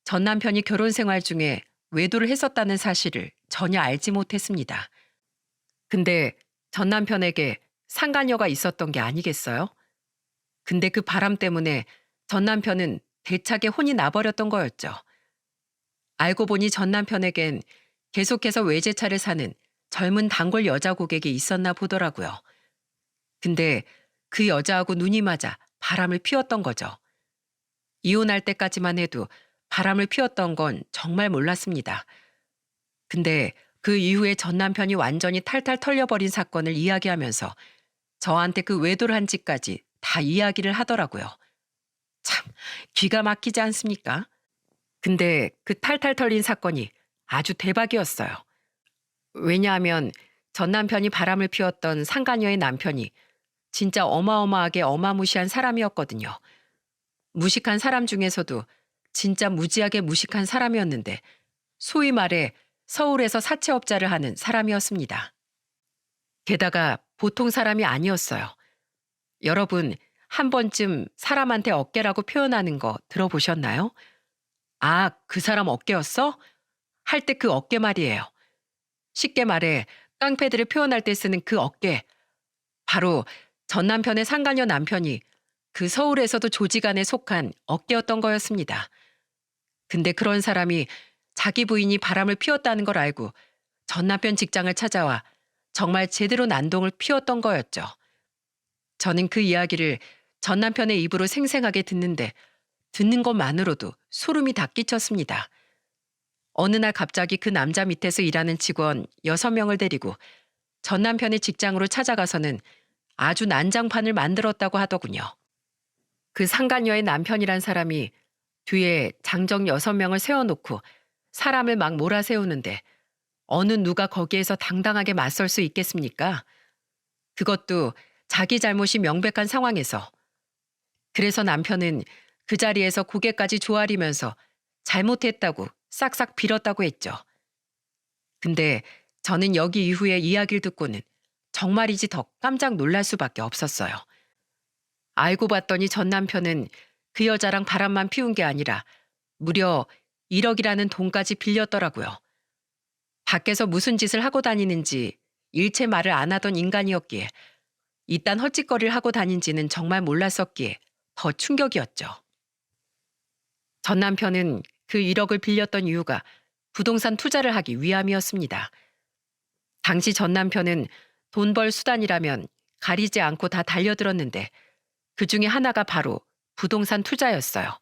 Speaker 1: 전 남편이 결혼 생활 중에 외도를 했었다는 사실을 전혀 알지 못했습니다. 근데 전 남편에게 상간녀가 있었던 게 아니겠어요? 근데 그 바람 때문에 전 남편은 대차게 혼이 나버렸던 거였죠. 알고 보니 전 남편에겐 계속해서 외제차를 사는 젊은 단골 여자 고객이 있었나 보더라고요. 근데 그 여자하고 눈이 맞아 바람을 피웠던 거죠. 이혼할 때까지만 해도 바람을 피웠던 건 정말 몰랐습니다. 근데 그 이후에 전 남편이 완전히 탈탈 털려버린 사건을 이야기하면서 저한테 그 외도를 한 짓까지 다 이야기를 하더라고요. 참, 기가 막히지 않습니까? 근데 그 탈탈 털린 사건이 아주 대박이었어요. 왜냐하면 전 남편이 바람을 피웠던 상간녀의 남편이 진짜 어마어마하게 어마무시한 사람이었거든요. 무식한 사람 중에서도 진짜 무지하게 무식한 사람이었는데 소위 말해 서울에서 사채업자를 하는 사람이었습니다. 게다가 보통 사람이 아니었어요. 여러분, 한 번쯤 사람한테 어깨라고 표현하는 거 들어보셨나요? 아, 그 사람 어깨였어? 할 때 그 어깨 말이에요. 쉽게 말해 깡패들을 표현할 때 쓰는 그 어깨. 바로 전 남편의 상간녀 남편이 그 서울에서도 조직 안에 속한 어깨였던 거였습니다. 근데 그런 사람이 자기 부인이 바람을 피웠다는 걸 알고 전 남편 직장을 찾아와 정말 제대로 난동을 피웠던 거였죠. 저는 그 이야기를 전 남편의 입으로 생생하게 듣는데 듣는 것만으로도 소름이 다 끼쳤습니다. 어느 날 갑자기 그 남자 밑에서 일하는 직원 6명을 데리고 전 남편의 직장으로 찾아가서는 아주 난장판을 만들었다고 하더군요. 그 상간녀의 남편이란 사람이 뒤에 장정 6명을 세워놓고 사람을 막 몰아세우는데 어느 누가 거기에서 당당하게 맞설 수 있겠습니까? 그것도 자기 잘못이 명백한 상황에서. 그래서 남편은 그 자리에서 고개까지 조아리면서 잘못했다고 싹싹 빌었다고 했죠. 근데 저는 여기 이후의 이야기를 듣고는 정말이지 더 깜짝 놀랄 수밖에 없었어요. 알고 봤더니 전 남편은 그 여자랑 바람만 피운 게 아니라 무려 1억이라는 돈까지 빌렸더라고요. 밖에서 무슨 짓을 하고 다니는지 일체 말을 안 하던 인간이었기에 이딴 헛짓거리를 하고 다닌지는 정말 몰랐었기에 더 충격이었죠. 전 남편은 그 1억을 빌렸던 이유가 부동산 투자를 하기 위함이었습니다. 당시 전 남편은 돈 벌 수단이라면 가리지 않고 다 달려들었는데 그 중에 하나가 바로 부동산 투자였어요.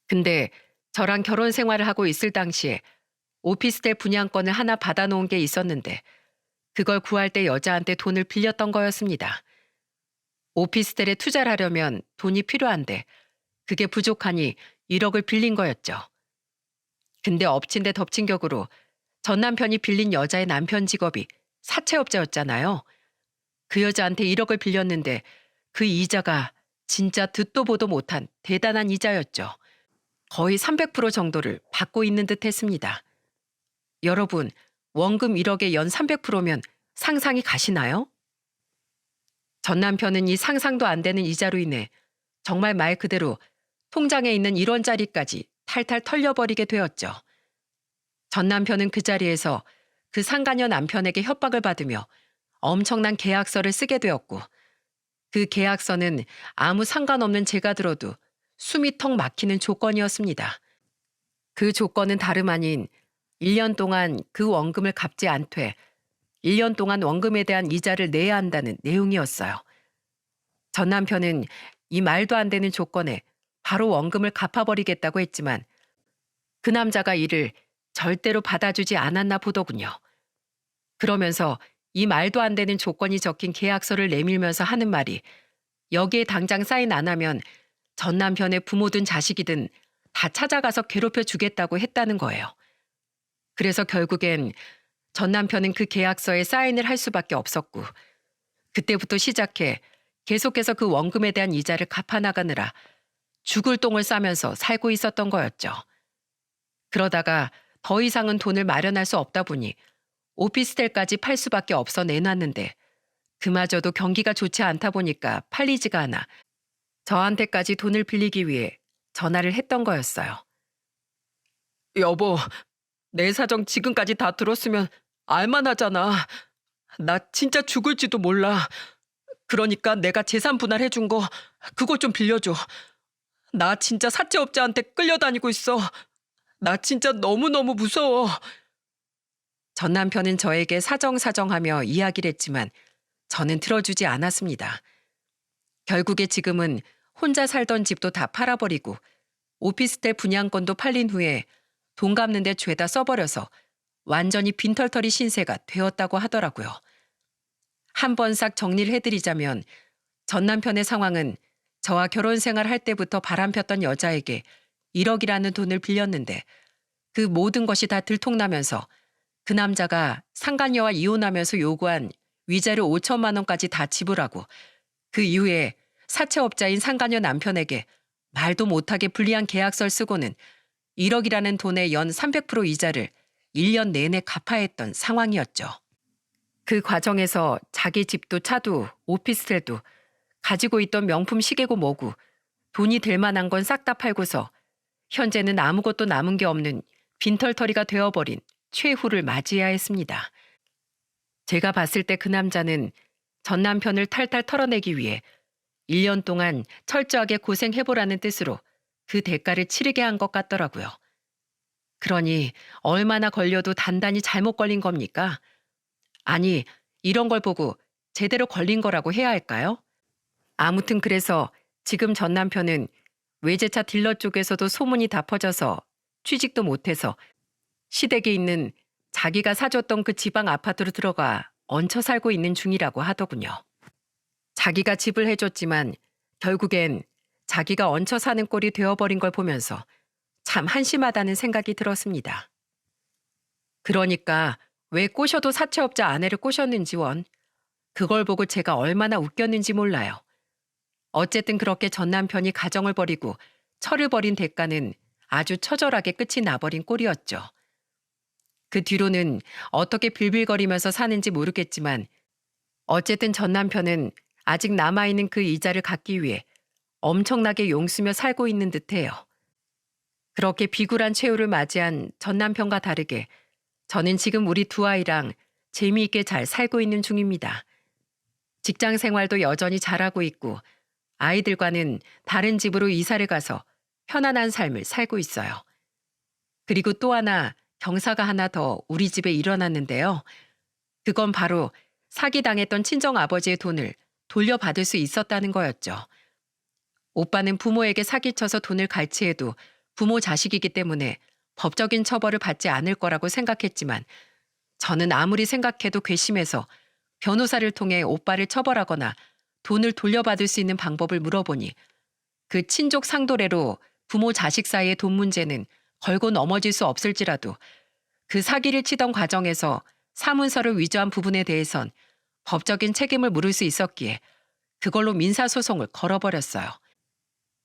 Speaker 1: 근데 저랑 결혼 생활을 하고 있을 당시에 오피스텔 분양권을 하나 받아놓은 게 있었는데 그걸 구할 때 여자한테 돈을 빌렸던 거였습니다. 오피스텔에 투자를 하려면 돈이 필요한데 그게 부족하니 1억을 빌린 거였죠. 근데 엎친 데 덮친 격으로 전 남편이 빌린 여자의 남편 직업이 사채업자였잖아요. 그 여자한테 1억을 빌렸는데 그 이자가 진짜 듣도 보도 못한 대단한 이자였죠. 거의 300% 정도를 받고 있는 듯 했습니다. 여러분, 원금 1억에 연 300%면 상상이 가시나요? 전 남편은 이 상상도 안 되는 이자로 인해 정말 말 그대로 통장에 있는 1원짜리까지 탈탈 털려버리게 되었죠. 전 남편은 그 자리에서 그 상간녀 남편에게 협박을 받으며 엄청난 계약서를 쓰게 되었고 그 계약서는 아무 상관없는 제가 들어도 숨이 턱 막히는 조건이었습니다. 그 조건은 다름 아닌 1년 동안 그 원금을 갚지 않되 1년 동안 원금에 대한 이자를 내야 한다는 내용이었어요. 전 남편은 이 말도 안 되는 조건에 바로 원금을 갚아버리겠다고 했지만 그 남자가 이를 절대로 받아주지 않았나 보더군요. 그러면서 이 말도 안 되는 조건이 적힌 계약서를 내밀면서 하는 말이 여기에 당장 사인 안 하면 전 남편의 부모든 자식이든 다 찾아가서 괴롭혀 주겠다고 했다는 거예요. 그래서 결국엔 전 남편은 그 계약서에 사인을 할 수밖에 없었고 그때부터 시작해 계속해서 그 원금에 대한 이자를 갚아나가느라 죽을 똥을 싸면서 살고 있었던 거였죠. 그러다가 더 이상은 돈을 마련할 수 없다 보니 오피스텔까지 팔 수밖에 없어 내놨는데 그마저도 경기가 좋지 않다 보니까 팔리지가 않아 저한테까지 돈을 빌리기 위해 전화를 했던 거였어요. 여보, 내 사정 지금까지 다 들었으면 알만하잖아. 나 진짜 죽을지도 몰라. 그러니까 내가 재산 분할해준 거 그거 좀 빌려줘. 나 진짜 사채업자한테 끌려다니고 있어. 나 진짜 너무너무 무서워. 전 남편은 저에게 사정사정하며 이야기를 했지만 저는 들어주지 않았습니다. 결국에 지금은 혼자 살던 집도 다 팔아버리고 오피스텔 분양권도 팔린 후에 돈 갚는 데 죄다 써버려서 완전히 빈털터리 신세가 되었다고 하더라고요. 한 번 싹 정리를 해드리자면 전 남편의 상황은 저와 결혼 생활할 때부터 바람폈던 여자에게 1억이라는 돈을 빌렸는데 그 모든 것이 다 들통나면서 그 남자가 상간녀와 이혼하면서 요구한 위자료 5천만 원까지 다 지불하고 그 이후에 사채업자인 상간녀 남편에게 말도 못하게 불리한 계약서를 쓰고는 1억이라는 돈의 연 300% 이자를 1년 내내 갚아야 했던 상황이었죠. 그 과정에서 자기 집도 차도 오피스텔도 가지고 있던 명품 시계고 뭐고 돈이 될 만한 건 싹 다 팔고서 현재는 아무것도 남은 게 없는 빈털터리가 되어버린 최후를 맞이해야 했습니다. 제가 봤을 때 그 남자는 전 남편을 탈탈 털어내기 위해 1년 동안 철저하게 고생해보라는 뜻으로 그 대가를 치르게 한 것 같더라고요. 그러니 얼마나 걸려도 단단히 잘못 걸린 겁니까? 아니, 이런 걸 보고 제대로 걸린 거라고 해야 할까요? 아무튼 그래서 지금 전 남편은 외제차 딜러 쪽에서도 소문이 다 퍼져서 취직도 못해서 시댁에 있는 자기가 사줬던 그 지방 아파트로 들어가 얹혀 살고 있는 중이라고 하더군요. 자기가 집을 해줬지만 결국엔 자기가 얹혀 사는 꼴이 되어버린 걸 보면서 참 한심하다는 생각이 들었습니다. 그러니까 왜 꼬셔도 사채업자 아내를 꼬셨는지 원. 그걸 보고 제가 얼마나 웃겼는지 몰라요. 어쨌든 그렇게 전 남편이 가정을 버리고 철을 버린 대가는 아주 처절하게 끝이 나버린 꼴이었죠. 그 뒤로는 어떻게 빌빌거리면서 사는지 모르겠지만 어쨌든 전 남편은 아직 남아있는 그 이자를 갚기 위해 엄청나게 용쓰며 살고 있는 듯해요. 그렇게 비굴한 최후를 맞이한 전 남편과 다르게 저는 지금 우리 두 아이랑 재미있게 잘 살고 있는 중입니다. 직장 생활도 여전히 잘하고 있고 아이들과는 다른 집으로 이사를 가서 편안한 삶을 살고 있어요. 그리고 또 하나 경사가 하나 더 우리 집에 일어났는데요. 그건 바로 사기당했던 친정아버지의 돈을 돌려받을 수 있었다는 거였죠. 오빠는 부모에게 사기쳐서 돈을 갈취해도 부모 자식이기 때문에 법적인 처벌을 받지 않을 거라고 생각했지만 저는 아무리 생각해도 괘씸해서 변호사를 통해 오빠를 처벌하거나 돈을 돌려받을 수 있는 방법을 물어보니 그 친족 상도례로 부모 자식 사이의 돈 문제는 걸고 넘어질 수 없을지라도 그 사기를 치던 과정에서 사문서를 위조한 부분에 대해선 법적인 책임을 물을 수 있었기에 그걸로 민사소송을 걸어버렸어요.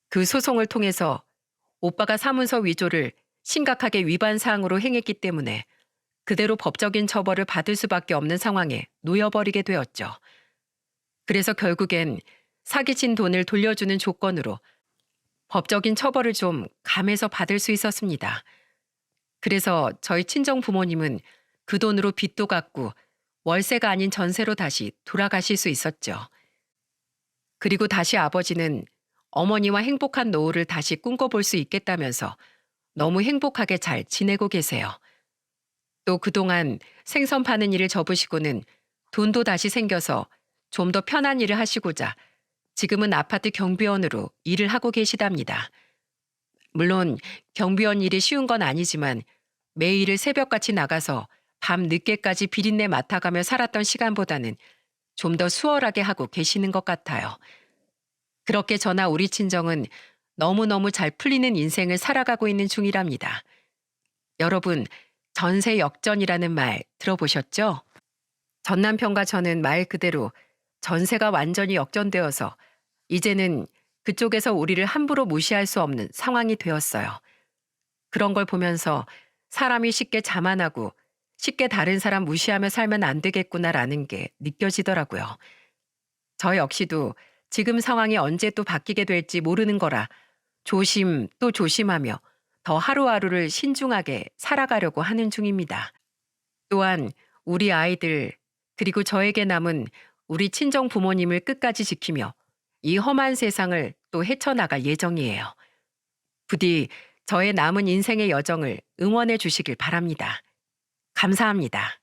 Speaker 1: 그 소송을 통해서 오빠가 사문서 위조를 심각하게 위반 사항으로 행했기 때문에 그대로 법적인 처벌을 받을 수밖에 없는 상황에 놓여버리게 되었죠. 그래서 결국엔 사기친 돈을 돌려주는 조건으로 법적인 처벌을 좀 감해서 받을 수 있었습니다. 그래서 저희 친정 부모님은 그 돈으로 빚도 갚고 월세가 아닌 전세로 다시 돌아가실 수 있었죠. 그리고 다시 아버지는 어머니와 행복한 노후를 다시 꿈꿔볼 수 있겠다면서 너무 행복하게 잘 지내고 계세요. 또 그동안 생선 파는 일을 접으시고는 돈도 다시 생겨서 좀 더 편한 일을 하시고자 지금은 아파트 경비원으로 일을 하고 계시답니다. 물론 경비원 일이 쉬운 건 아니지만 매일을 새벽같이 나가서 밤 늦게까지 비린내 맡아가며 살았던 시간보다는 좀 더 수월하게 하고 계시는 것 같아요. 그렇게 저나 우리 친정은 너무너무 잘 풀리는 인생을 살아가고 있는 중이랍니다. 여러분, 전세 역전이라는 말 들어보셨죠? 전 남편과 저는 말 그대로 전세가 완전히 역전되어서 이제는 그쪽에서 우리를 함부로 무시할 수 없는 상황이 되었어요. 그런 걸 보면서 사람이 쉽게 자만하고 쉽게 다른 사람 무시하며 살면 안 되겠구나라는 게 느껴지더라고요. 저 역시도 지금 상황이 언제 또 바뀌게 될지 모르는 거라 조심 또 조심하며 더 하루하루를 신중하게 살아가려고 하는 중입니다. 또한 우리 아이들 그리고 저에게 남은 우리 친정 부모님을 끝까지 지키며 이 험한 세상을 또 헤쳐나갈 예정이에요. 부디 저의 남은 인생의 여정을 응원해 주시길 바랍니다. 감사합니다.